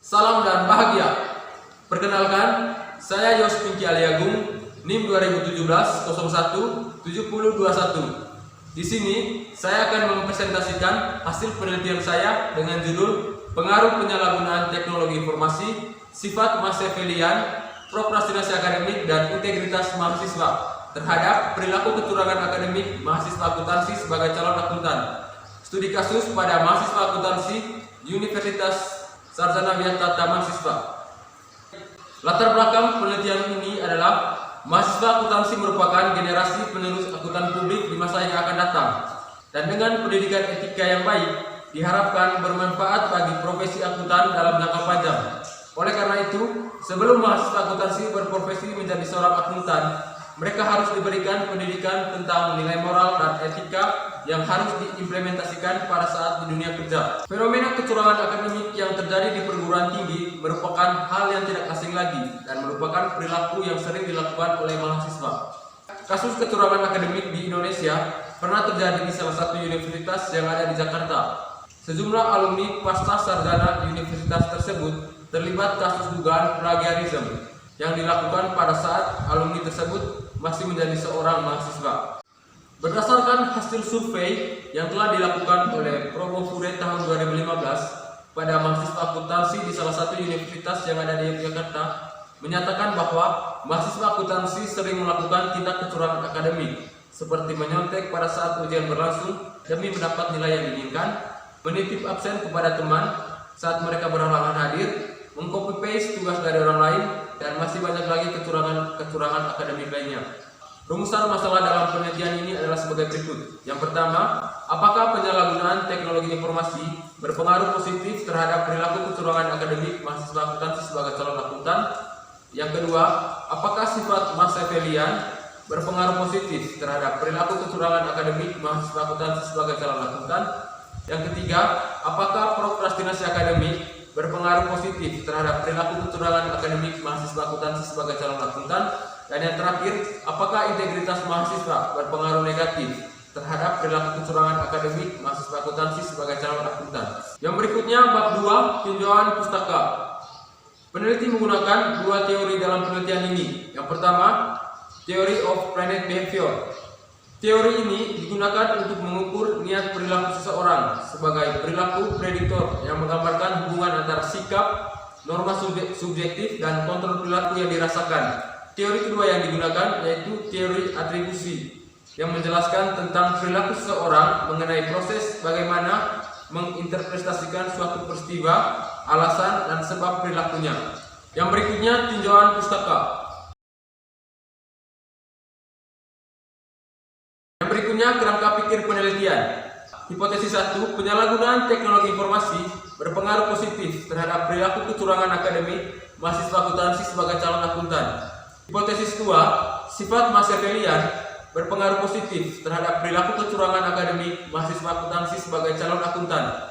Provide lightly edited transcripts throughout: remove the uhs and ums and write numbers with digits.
Salam dan bahagia. Perkenalkan, saya Yos Pinky Aliagung, NIM 2017-01-7021. Di sini, saya akan mempresentasikan hasil penelitian saya dengan judul Pengaruh Penyalahgunaan Teknologi Informasi, Sifat Machiavellian, Prokrastinasi Akademik, dan Integritas Mahasiswa terhadap perilaku kecurangan akademik mahasiswa akuntansi sebagai calon akuntan. Studi kasus pada mahasiswa akuntansi Universitas Sarjana Wiyata Mahasiswa. Latar belakang penelitian ini adalah mahasiswa akuntansi merupakan generasi penerus akuntan publik di masa yang akan datang, dan dengan pendidikan etika yang baik diharapkan bermanfaat bagi profesi akuntan dalam jangka panjang. Oleh karena itu, sebelum mahasiswa akuntansi berprofesi menjadi seorang akuntan, mereka harus diberikan pendidikan tentang nilai moral dan etika yang harus diimplementasikan pada saat di dunia kerja. Fenomena kecurangan akademik yang terjadi di perguruan tinggi merupakan hal yang tidak asing lagi dan merupakan perilaku yang sering dilakukan oleh mahasiswa. Kasus kecurangan akademik di Indonesia pernah terjadi di salah satu universitas yang ada di Jakarta. Sejumlah alumni pasca sarjana di universitas tersebut terlibat kasus dugaan plagiarisme yang dilakukan pada saat alumni tersebut masih menjadi seorang mahasiswa. Berdasarkan hasil survei yang telah dilakukan oleh Probofure tahun 2015 pada mahasiswa akuntansi di salah satu universitas yang ada di Yogyakarta, menyatakan bahwa mahasiswa akuntansi sering melakukan tindak kecurangan akademik seperti menyontek pada saat ujian berlangsung demi mendapat nilai yang diinginkan, menitip absen kepada teman saat mereka berhalangan hadir, mengcopy paste tugas dari orang lain, dan masih banyak lagi kecurangan akademik lainnya. Rumusan masalah dalam penelitian ini adalah sebagai berikut. Yang pertama, apakah penyalahgunaan teknologi informasi berpengaruh positif terhadap perilaku kecurangan akademik mahasiswa akuntansi sebagai calon akuntan? Yang kedua, apakah sifat Machiavellian berpengaruh positif terhadap perilaku kecurangan akademik mahasiswa akuntansi sebagai calon akuntan? Yang ketiga, apakah prokrastinasi akademik berpengaruh positif terhadap perilaku kecurangan akademik mahasiswa akuntansi sebagai calon akuntan? Dan yang terakhir, apakah integritas mahasiswa berpengaruh negatif terhadap perilaku kecurangan akademik mahasiswa akuntansi sebagai calon akuntan? Yang berikutnya, bab 2, tinjauan pustaka. Peneliti menggunakan dua teori dalam penelitian ini. Yang pertama, Theory of Planet Behavior. Teori ini digunakan untuk mengukur niat perilaku seseorang sebagai perilaku prediktor yang menggambarkan hubungan antara sikap, norma subjektif, dan kontrol perilaku yang dirasakan. Teori kedua yang digunakan yaitu teori atribusi yang menjelaskan tentang perilaku seseorang mengenai proses bagaimana menginterpretasikan suatu peristiwa, alasan, dan sebab perilakunya. Yang berikutnya, tinjauan pustaka. Yang berikutnya, kerangka pikir penelitian. Hipotesis 1, penyalahgunaan teknologi informasi berpengaruh positif terhadap perilaku kecurangan akademik mahasiswa akuntansi sebagai calon akuntan. Hipotesis 2, sifat Machiavellian berpengaruh positif terhadap perilaku kecurangan akademik mahasiswa akuntansi sebagai calon akuntan.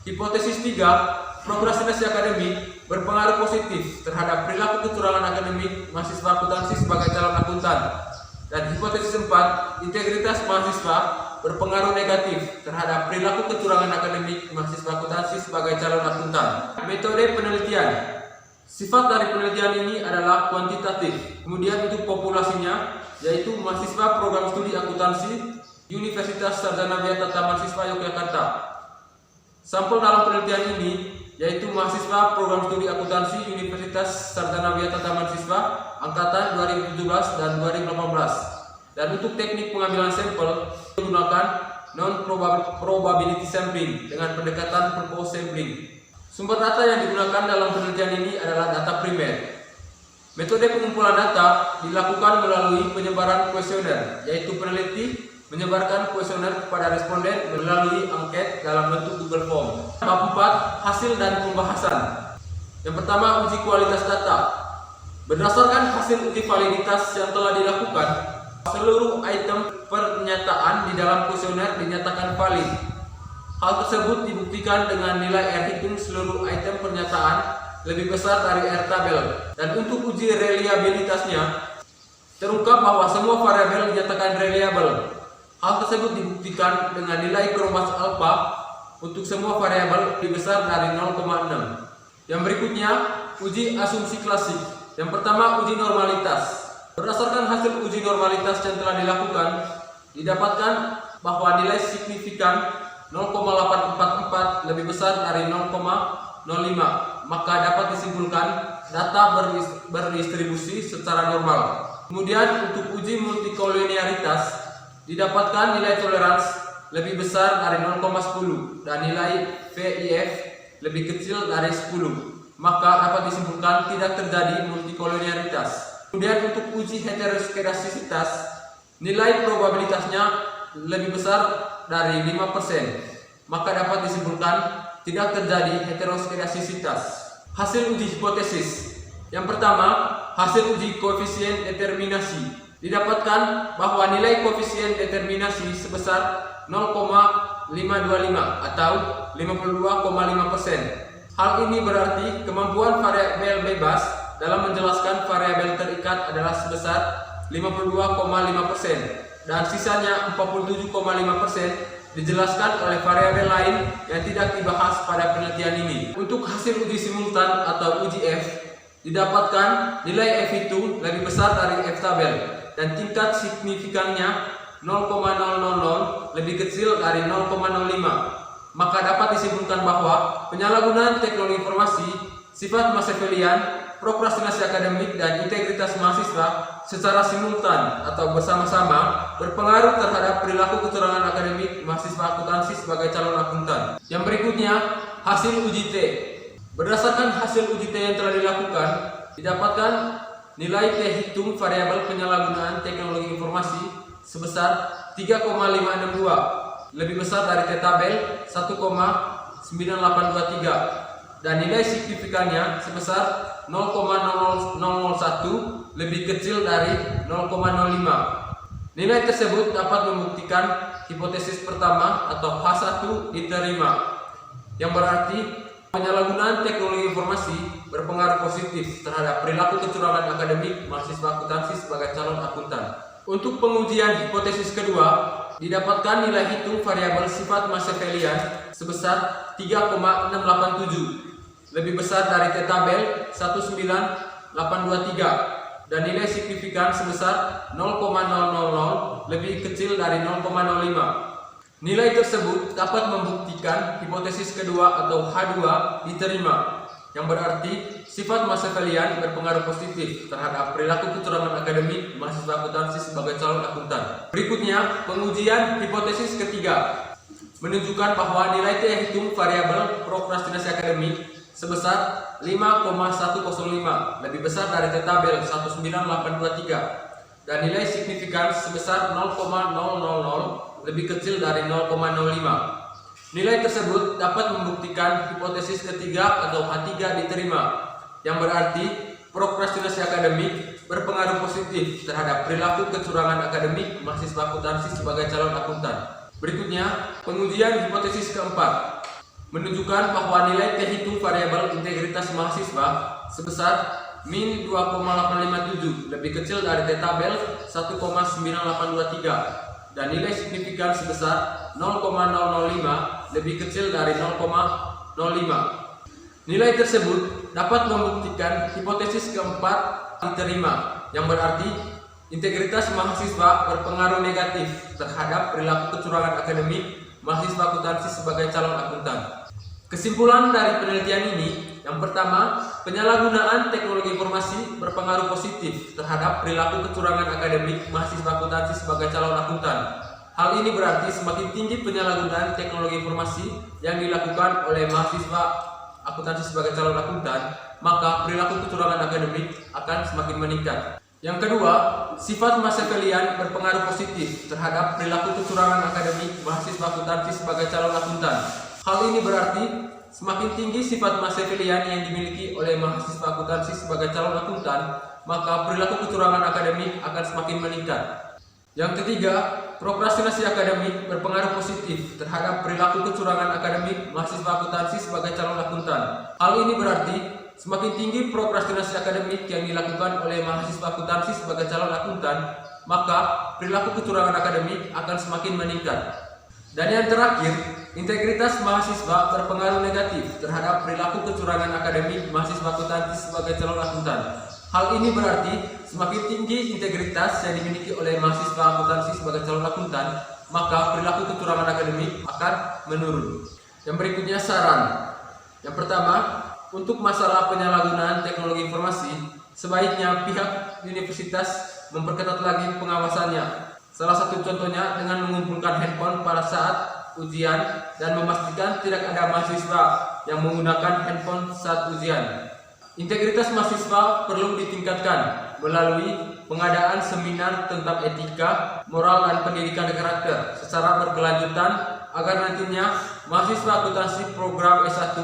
Hipotesis 3, prokrastinasi akademik berpengaruh positif terhadap perilaku kecurangan akademik mahasiswa akuntansi sebagai calon akuntan. Dan hipotesis 4, integritas mahasiswa berpengaruh negatif terhadap perilaku kecurangan akademik mahasiswa akuntansi sebagai calon akuntan. Metode penelitian. Sifat dari penelitian ini adalah kuantitatif. Kemudian untuk populasinya yaitu mahasiswa program studi akuntansi Universitas Sarjana Wiyata Mahasiswa Yogyakarta. Sampel dalam penelitian ini yaitu mahasiswa program studi akuntansi Universitas Sarjana Wiyata Mahasiswa angkatan 2017 dan 2018. Dan untuk teknik pengambilan sampel menggunakan non-probability sampling dengan pendekatan purpose sampling. Sumber data yang digunakan dalam penelitian ini adalah data primer. Metode pengumpulan data dilakukan melalui penyebaran kuesioner, yaitu peneliti menyebarkan kuesioner kepada responden melalui angket dalam bentuk Google Form. Bab 4, hasil dan pembahasan. Yang pertama, uji kualitas data. Berdasarkan hasil uji validitas yang telah dilakukan, seluruh item pernyataan di dalam kuesioner dinyatakan valid. Hal tersebut dibuktikan dengan nilai R hitung seluruh item pernyataan lebih besar dari R tabel. Dan untuk uji reliabilitasnya, terungkap bahwa semua variabel dinyatakan reliable. Hal tersebut dibuktikan dengan nilai kromas alpha untuk semua variabel lebih besar dari 0,6. Yang berikutnya, uji asumsi klasik. Yang pertama, uji normalitas. Berdasarkan hasil uji normalitas yang telah dilakukan, didapatkan bahwa nilai signifikan 0,844 lebih besar dari 0,05, maka dapat disimpulkan data berdistribusi secara normal. Kemudian untuk uji multikolinearitas, didapatkan nilai toleransi lebih besar dari 0,10 dan nilai VIF lebih kecil dari 10, maka dapat disimpulkan tidak terjadi multikolinearitas. Kemudian untuk uji heteroskedastisitas, nilai probabilitasnya lebih besar dari 5%, maka dapat disimpulkan tidak terjadi heteroskedastisitas. Hasil uji hipotesis. Yang pertama, hasil uji koefisien determinasi. Didapatkan bahwa nilai koefisien determinasi sebesar 0,525 atau 52,5%. Hal ini berarti kemampuan variabel bebas dalam menjelaskan variabel terikat adalah sebesar 52,5% dan sisanya 47,5% dijelaskan oleh variabel lain yang tidak dibahas pada penelitian ini. Untuk hasil uji simultan atau uji F, didapatkan nilai F itu lebih besar dari F tabel dan tingkat signifikannya 0,000 lebih kecil dari 0,05, maka dapat disimpulkan bahwa penyalahgunaan teknologi informasi, sifat Machiavellian, prokrastinasi akademik, dan integritas mahasiswa secara simultan atau bersama-sama berpengaruh terhadap perilaku kecurangan akademik mahasiswa akuntansi sebagai calon akuntan. Yang berikutnya, hasil uji T. Berdasarkan hasil uji T yang telah dilakukan, didapatkan nilai T hitung variabel penyalahgunaan teknologi informasi sebesar 3,562, lebih besar dari T tabel 1,9823 dan nilai signifikannya sebesar 0,0001 lebih kecil dari 0,05. Nilai tersebut dapat membuktikan hipotesis pertama atau H1 diterima, yang berarti penyalahgunaan teknologi informasi berpengaruh positif terhadap perilaku kecurangan akademik mahasiswa akuntansi sebagai calon akuntan. Untuk pengujian hipotesis kedua, didapatkan nilai hitung variabel sifat Machiavellian sebesar 3,687, lebih besar dari T tabel 19823 dan nilai signifikan sebesar 0,000 lebih kecil dari 0,05. Nilai tersebut dapat membuktikan hipotesis kedua atau H2 diterima, yang berarti sifat Machiavellian berpengaruh positif terhadap perilaku kecurangan akademik mahasiswa akuntansi sebagai calon akuntan. Berikutnya, pengujian hipotesis ketiga menunjukkan bahwa nilai T hitung variabel prokrastinasi akademik sebesar 5,105 lebih besar dari T tabel 19823 dan nilai signifikan sebesar 0,000 lebih kecil dari 0,05. Nilai tersebut dapat membuktikan hipotesis ketiga atau H3 diterima, yang berarti prokrastinasi akademik berpengaruh positif terhadap perilaku kecurangan akademik mahasiswa akuntansi sebagai calon akuntan. Berikutnya, pengujian hipotesis keempat menunjukkan bahwa nilai T hitung variabel integritas mahasiswa sebesar min 2,857 lebih kecil dari T tabel 1,9823 dan nilai signifikan sebesar 0,005 lebih kecil dari 0,05. Nilai tersebut dapat membuktikan hipotesis keempat diterima, yang berarti integritas mahasiswa berpengaruh negatif terhadap perilaku kecurangan akademik mahasiswa akuntansi sebagai calon akuntan. Kesimpulan dari penelitian ini, yang pertama, penyalahgunaan teknologi informasi berpengaruh positif terhadap perilaku kecurangan akademik mahasiswa akuntansi sebagai calon akuntan. Hal ini berarti semakin tinggi penyalahgunaan teknologi informasi yang dilakukan oleh mahasiswa akuntansi sebagai calon akuntan, maka perilaku kecurangan akademik akan semakin meningkat. Yang kedua, sifat Machiavellian berpengaruh positif terhadap perilaku kecurangan akademik mahasiswa akuntansi sebagai calon akuntan. Hal ini berarti semakin tinggi sifat Machiavellian yang dimiliki oleh mahasiswa akuntansi sebagai calon akuntan, maka perilaku kecurangan akademik akan semakin meningkat. Yang ketiga, prokrastinasi akademik berpengaruh positif terhadap perilaku kecurangan akademik mahasiswa akuntansi sebagai calon akuntan. Hal ini berarti semakin tinggi prokrastinasi akademik yang dilakukan oleh mahasiswa akuntansi sebagai calon akuntan, maka perilaku kecurangan akademik akan semakin meningkat. Dan yang terakhir, integritas mahasiswa berpengaruh negatif terhadap perilaku kecurangan akademik mahasiswa akuntansi sebagai calon akuntan. Hal ini berarti semakin tinggi integritas yang dimiliki oleh mahasiswa akuntansi sebagai calon akuntan, maka perilaku kecurangan akademik akan menurun. Yang berikutnya saran. Yang pertama, untuk masalah penyalahgunaan teknologi informasi, sebaiknya pihak universitas memperketat lagi pengawasannya. Salah satu contohnya dengan mengumpulkan handphone pada saat ujian dan memastikan tidak ada mahasiswa yang menggunakan handphone saat ujian. Integritas mahasiswa perlu ditingkatkan melalui pengadaan seminar tentang etika, moral, dan pendidikan karakter secara berkelanjutan agar nantinya mahasiswa akuntansi program S1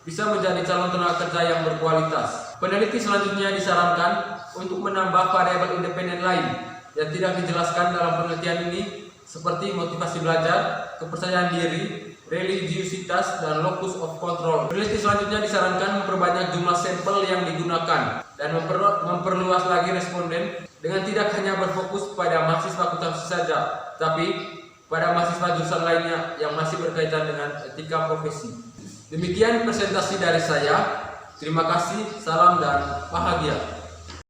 bisa menjadi calon tenaga kerja yang berkualitas. Peneliti selanjutnya disarankan untuk menambah variabel independen lain yang tidak dijelaskan dalam penelitian ini seperti motivasi belajar, kepercayaan diri, religiusitas, dan locus of control. Peneliti selanjutnya disarankan memperbanyak jumlah sampel yang digunakan dan memperluas lagi responden dengan tidak hanya berfokus pada mahasiswa akuntansi saja, tapi pada mahasiswa jurusan lainnya yang masih berkaitan dengan etika profesi. Demikian presentasi dari saya. Terima kasih, salam dan bahagia.